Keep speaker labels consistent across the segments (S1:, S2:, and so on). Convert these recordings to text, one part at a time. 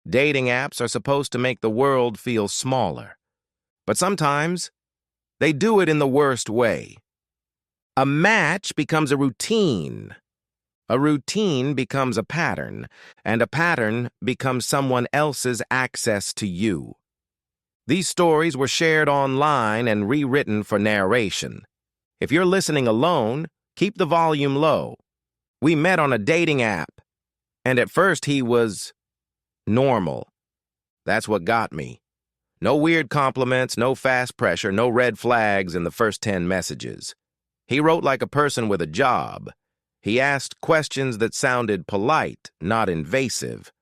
S1: Dating apps are supposed to make the world feel smaller. But sometimes, they do it in the worst way. A match becomes a routine. A routine becomes a pattern, and a pattern becomes someone else's access to you. These stories were shared online and rewritten for narration. If you're listening alone, keep the volume low. We met on a dating app, and at first he was normal. That's what got me. No weird compliments, no fast pressure, no red flags in the first 10 messages. He wrote like a person with a job. He asked questions that sounded polite, not invasive.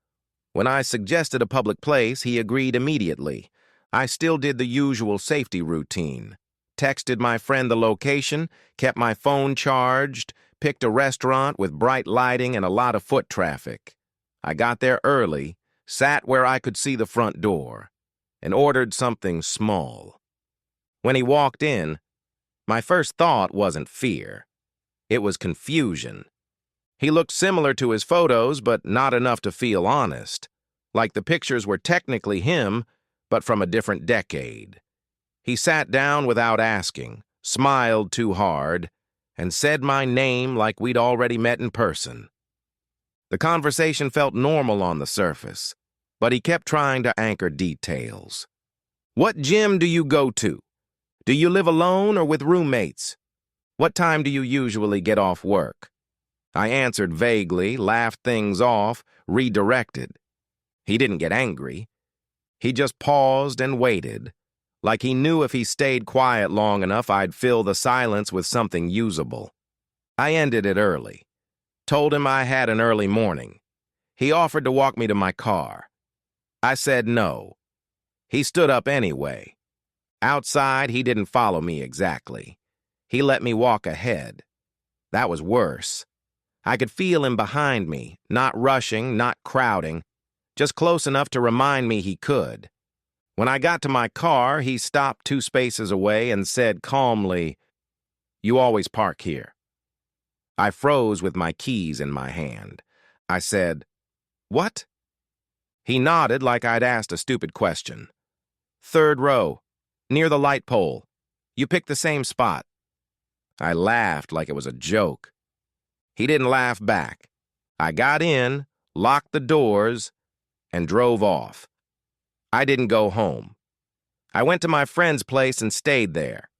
S1: When I suggested a public place, he agreed immediately. I still did the usual safety routine. Texted my friend the location, kept my phone charged, picked a restaurant with bright lighting and a lot of foot traffic. I got there early, sat where I could see the front door, and ordered something small. When he walked in, my first thought wasn't fear. It was confusion. He looked similar to his photos, but not enough to feel honest. Like the pictures were technically him, but from a different decade. He sat down without asking, smiled too hard, and said my name like we'd already met in person. The conversation felt normal on the surface, but he kept trying to anchor details. What gym do you go to? Do you live alone or with roommates? What time do you usually get off work? I answered vaguely, laughed things off, redirected. He didn't get angry. He just paused and waited, like he knew if he stayed quiet long enough I'd fill the silence with something usable. I ended it early. Told him I had an early morning. He offered to walk me to my car. I said no. He stood up anyway. Outside, he didn't follow me exactly. He let me walk ahead. That was worse. I could feel him behind me, not rushing, not crowding, just close enough to remind me he could. When I got to my car, he stopped 2 spaces away and said calmly, "You always park here." I froze with my keys in my hand. I said, "What?" He nodded like I'd asked a stupid question. "3rd row, near the light pole. You picked the same spot." I laughed like it was a joke. He didn't laugh back. I got in, locked the doors, and drove off. I didn't go home. I went to my friend's place and stayed there.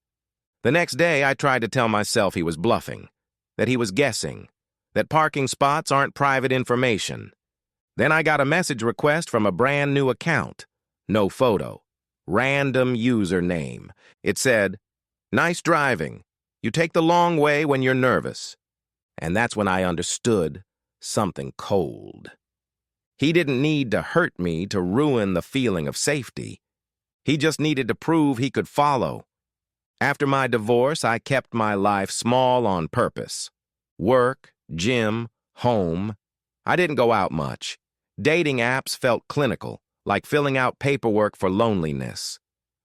S1: The next day, I tried to tell myself he was bluffing, that he was guessing, that parking spots aren't private information. Then I got a message request from a brand new account. No photo. Random username. It said, "Nice driving. You take the long way when you're nervous." And that's when I understood something cold. He didn't need to hurt me to ruin the feeling of safety. He just needed to prove he could follow. After my divorce, I kept my life small on purpose. Work, gym, home. I didn't go out much. Dating apps felt clinical, like filling out paperwork for loneliness.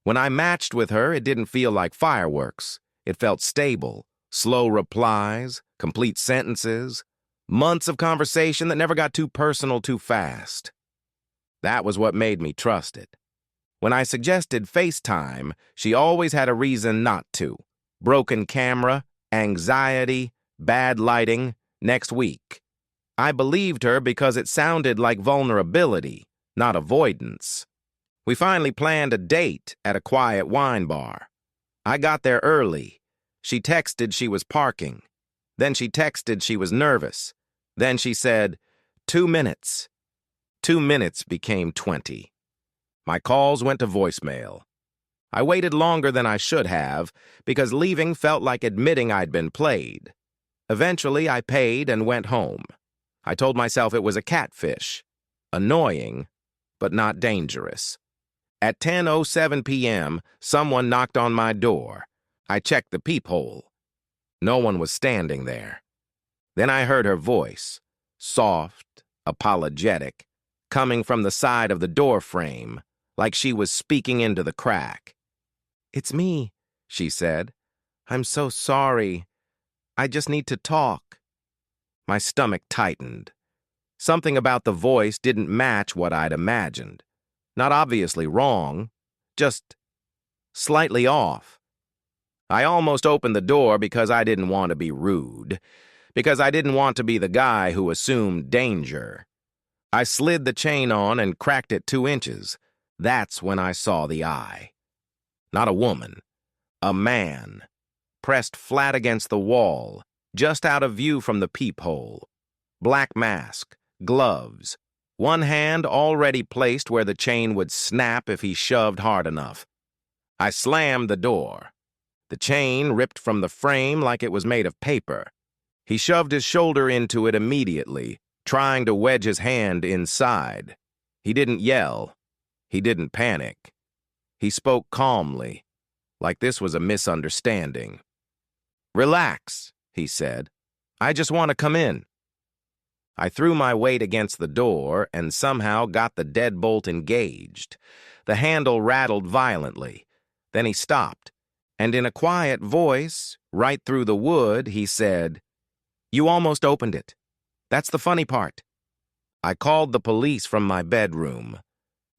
S1: When I matched with her, it didn't feel like fireworks. It felt stable, slow replies, complete sentences, months of conversation that never got too personal too fast. That was what made me trust it. When I suggested FaceTime, she always had a reason not to. Broken camera, anxiety, bad lighting, next week. I believed her because it sounded like vulnerability, not avoidance. We finally planned a date at a quiet wine bar. I got there early. She texted she was parking. Then she texted she was nervous. Then she said, 2 minutes. 2 minutes became 20. My calls went to voicemail. I waited longer than I should have because leaving felt like admitting I'd been played. Eventually, I paid and went home. I told myself it was a catfish. Annoying, but not dangerous. At 10:07 p.m., someone knocked on my door. I checked the peephole. No one was standing there. Then I heard her voice, soft, apologetic, coming from the side of the door frame, like she was speaking into the crack. "It's me," she said. "I'm so sorry. I just need to talk." My stomach tightened. Something about the voice didn't match what I'd imagined. Not obviously wrong, just slightly off. I almost opened the door because I didn't want to be rude, because I didn't want to be the guy who assumed danger. I slid the chain on and cracked it 2 inches. That's when I saw the eye. Not a woman, a man, pressed flat against the wall, just out of view from the peephole. Black mask, gloves, one hand already placed where the chain would snap if he shoved hard enough. I slammed the door. The chain ripped from the frame like it was made of paper. He shoved his shoulder into it immediately, trying to wedge his hand inside. He didn't yell. He didn't panic. He spoke calmly, like this was a misunderstanding. "Relax," he said. "I just want to come in." I threw my weight against the door and somehow got the deadbolt engaged. The handle rattled violently. Then he stopped, and in a quiet voice, right through the wood, he said, "You almost opened it. That's the funny part." I called the police from my bedroom.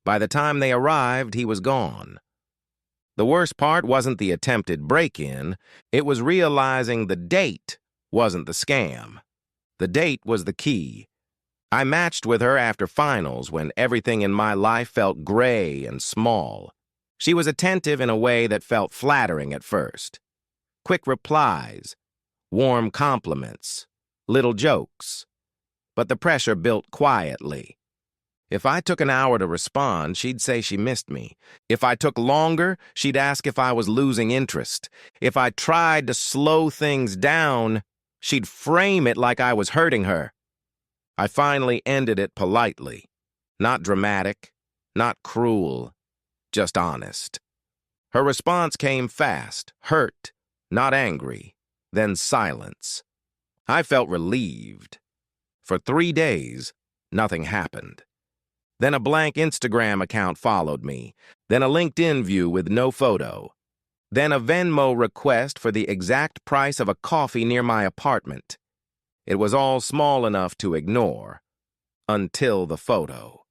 S1: By the time they arrived, he was gone. The worst part wasn't the attempted break-in, it was realizing the date wasn't the scam. The date was the key. I matched with her after finals when everything in my life felt gray and small. She was attentive in a way that felt flattering at first. Quick replies, warm compliments, little jokes. But the pressure built quietly. If I took an hour to respond, she'd say she missed me. If I took longer, she'd ask if I was losing interest. If I tried to slow things down, she'd frame it like I was hurting her. I finally ended it politely. Not dramatic, not cruel, just honest. Her response came fast, hurt, not angry, then silence. I felt relieved. For 3 days, nothing happened. Then a blank Instagram account followed me, then a LinkedIn view with no photo, then a Venmo request for the exact price of a coffee near my apartment. It was all small enough to ignore, until the photo.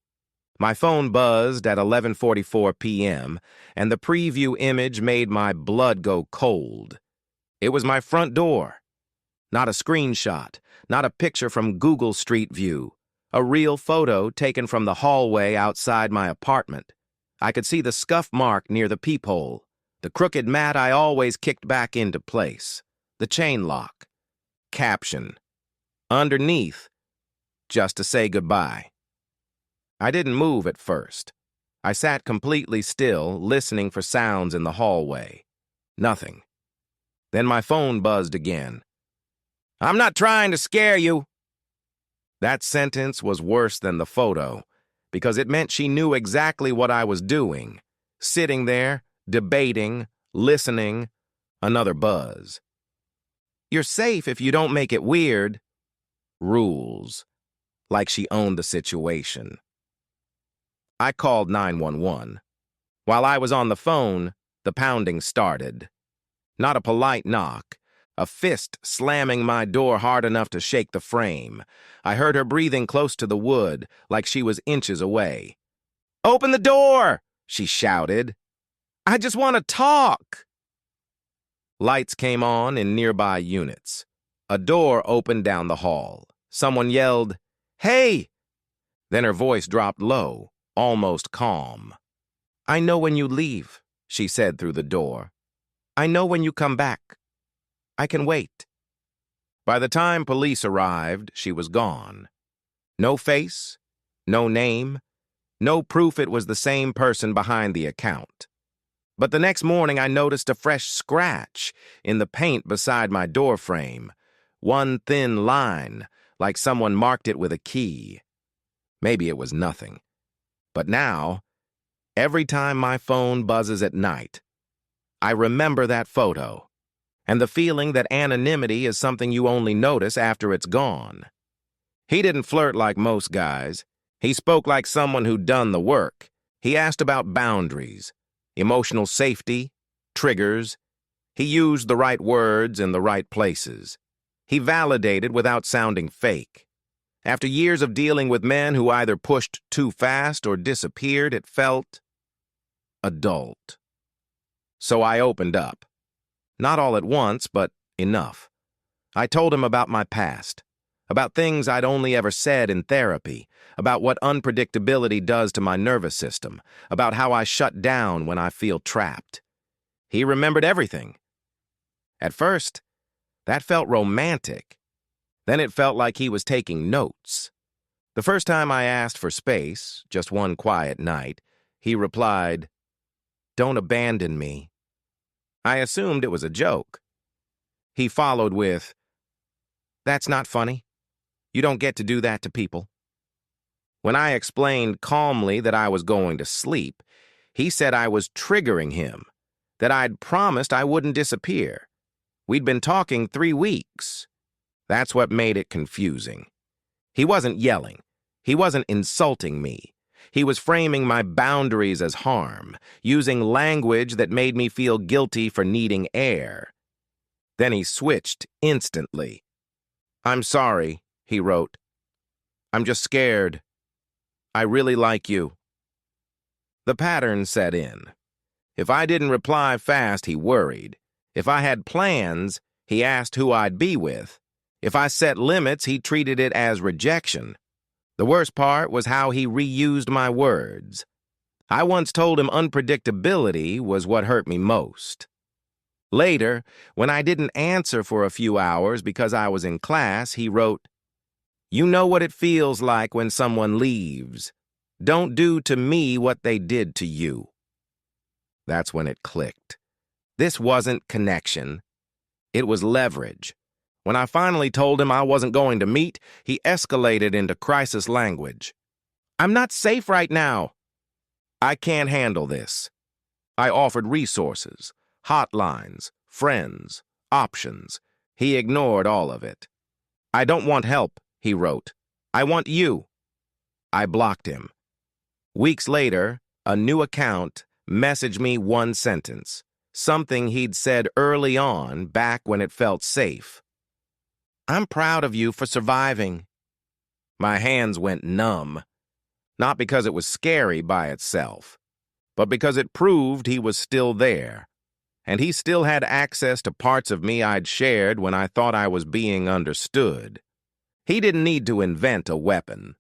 S1: My phone buzzed at 11:44 p.m., and the preview image made my blood go cold. It was my front door. Not a screenshot, not a picture from Google Street View. A real photo taken from the hallway outside my apartment. I could see the scuff mark near the peephole, the crooked mat I always kicked back into place, the chain lock. Caption. Underneath, just to say goodbye. I didn't move at first. I sat completely still, listening for sounds in the hallway. Nothing. Then my phone buzzed again. "I'm not trying to scare you." That sentence was worse than the photo, because it meant she knew exactly what I was doing. Sitting there, debating, listening, another buzz. "You're safe if you don't make it weird." Rules. Like she owned the situation. I called 911. While I was on the phone, the pounding started. Not a polite knock. A fist slamming my door hard enough to shake the frame. I heard her breathing close to the wood, like she was inches away. "Open the door!" she shouted. "I just want to talk." Lights came on in nearby units. A door opened down the hall. Someone yelled, "Hey!" Then her voice dropped low, almost calm. "I know when you leave," she said through the door. "I know when you come back. I can wait." By the time police arrived, she was gone. No face, no name, no proof it was the same person behind the account. But the next morning I noticed a fresh scratch in the paint beside my door frame. One thin line, like someone marked it with a key. Maybe it was nothing. But now, every time my phone buzzes at night, I remember that photo. And the feeling that anonymity is something you only notice after it's gone. He didn't flirt like most guys. He spoke like someone who'd done the work. He asked about boundaries, emotional safety, triggers. He used the right words in the right places. He validated without sounding fake. After years of dealing with men who either pushed too fast or disappeared, it felt adult. So I opened up. Not all at once, but enough. I told him about my past, about things I'd only ever said in therapy, about what unpredictability does to my nervous system, about how I shut down when I feel trapped. He remembered everything. At first, that felt romantic. Then it felt like he was taking notes. The first time I asked for space, just one quiet night, he replied, "Don't abandon me." I assumed it was a joke. He followed with, "That's not funny. You don't get to do that to people." When I explained calmly that I was going to sleep, he said I was triggering him, that I'd promised I wouldn't disappear. We'd been talking 3 weeks. That's what made it confusing. He wasn't yelling. He wasn't insulting me. He was framing my boundaries as harm, using language that made me feel guilty for needing air. Then he switched instantly. "I'm sorry," he wrote. "I'm just scared. I really like you." The pattern set in. If I didn't reply fast, he worried. If I had plans, he asked who I'd be with. If I set limits, he treated it as rejection. The worst part was how he reused my words. I once told him unpredictability was what hurt me most. Later, when I didn't answer for a few hours because I was in class, he wrote, "You know what it feels like when someone leaves. Don't do to me what they did to you." That's when it clicked. This wasn't connection. It was leverage. When I finally told him I wasn't going to meet, he escalated into crisis language. "I'm not safe right now. I can't handle this." I offered resources, hotlines, friends, options. He ignored all of it. "I don't want help," he wrote. "I want you." I blocked him. Weeks later, a new account messaged me one sentence, something he'd said early on, back when it felt safe. "I'm proud of you for surviving." My hands went numb, not because it was scary by itself, but because it proved he was still there, and he still had access to parts of me I'd shared when I thought I was being understood. He didn't need to invent a weapon.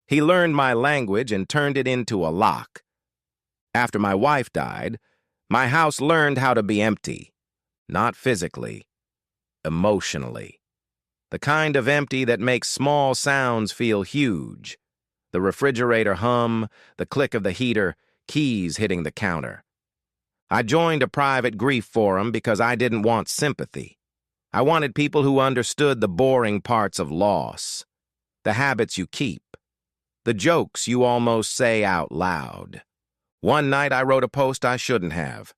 S1: He learned my language and turned it into a lock. After my wife died, my house learned how to be empty, not physically, emotionally. The kind of empty that makes small sounds feel huge. The refrigerator hum, the click of the heater, keys hitting the counter. I joined a private grief forum because I didn't want sympathy. I wanted people who understood the boring parts of loss, the habits you keep, the jokes you almost say out loud. One night I wrote a post I shouldn't have.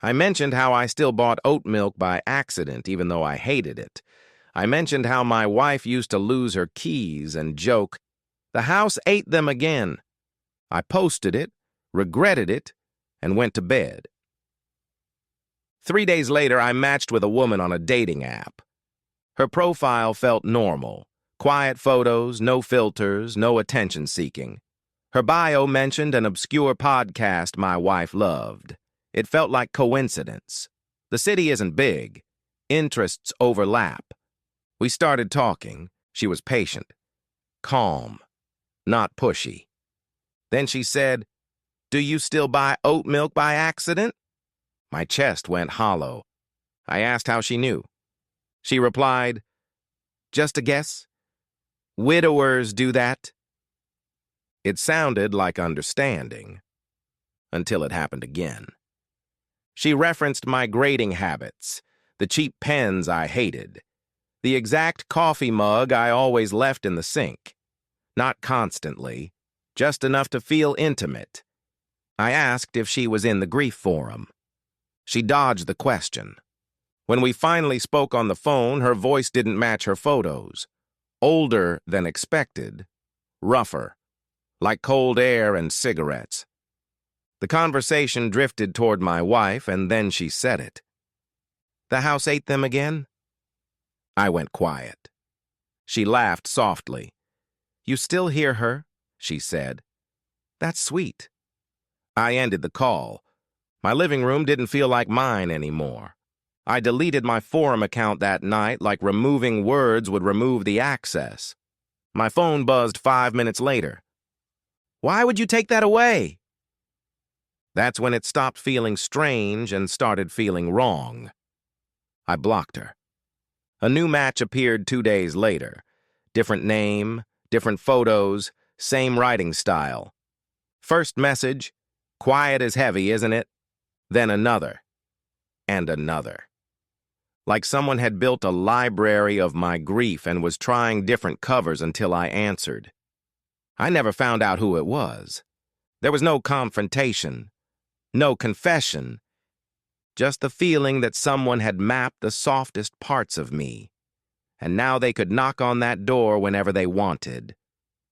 S1: I mentioned how I still bought oat milk by accident even though I hated it. I mentioned how my wife used to lose her keys and joke, "The house ate them again." I posted it, regretted it, and went to bed. 3 days later, I matched with a woman on a dating app. Her profile felt normal. Quiet photos, no filters, no attention-seeking. Her bio mentioned an obscure podcast my wife loved. It felt like coincidence. The city isn't big. Interests overlap. We started talking. She was patient, calm, not pushy. Then she said, "Do you still buy oat milk by accident?" My chest went hollow. I asked how she knew. She replied, "Just a guess. Widowers do that." It sounded like understanding, until it happened again. She referenced my grading habits, the cheap pens I hated, the exact coffee mug I always left in the sink. Not constantly, just enough to feel intimate. I asked if she was in the grief forum. She dodged the question. When we finally spoke on the phone, her voice didn't match her photos. Older than expected, rougher, like cold air and cigarettes. The conversation drifted toward my wife, and then she said it. "The house ate them again?" I went quiet. She laughed softly. "You still hear her?" she said. "That's sweet." I ended the call. My living room didn't feel like mine anymore. I deleted my forum account that night like removing words would remove the access. My phone buzzed 5 minutes later. "Why would you take that away?" That's when it stopped feeling strange and started feeling wrong. I blocked her. A new match appeared 2 days later. Different name, different photos, same writing style. First message, "Quiet is heavy, isn't it?" Then another, and another. Like someone had built a library of my grief and was trying different covers until I answered. I never found out who it was. There was no confrontation, no confession, just the feeling that someone had mapped the softest parts of me, and now they could knock on that door whenever they wanted.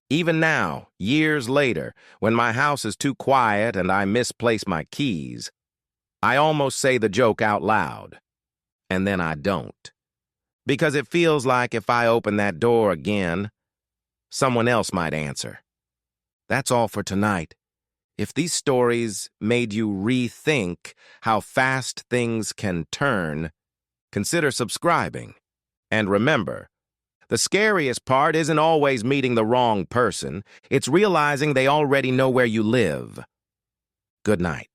S1: Even now, years later, when my house is too quiet and I misplace my keys, I almost say the joke out loud, and then I don't. Because it feels like if I open that door again, someone else might answer. That's all for tonight. If these stories made you rethink how fast things can turn, consider subscribing. And remember, the scariest part isn't always meeting the wrong person. It's realizing they already know where you live. Good night.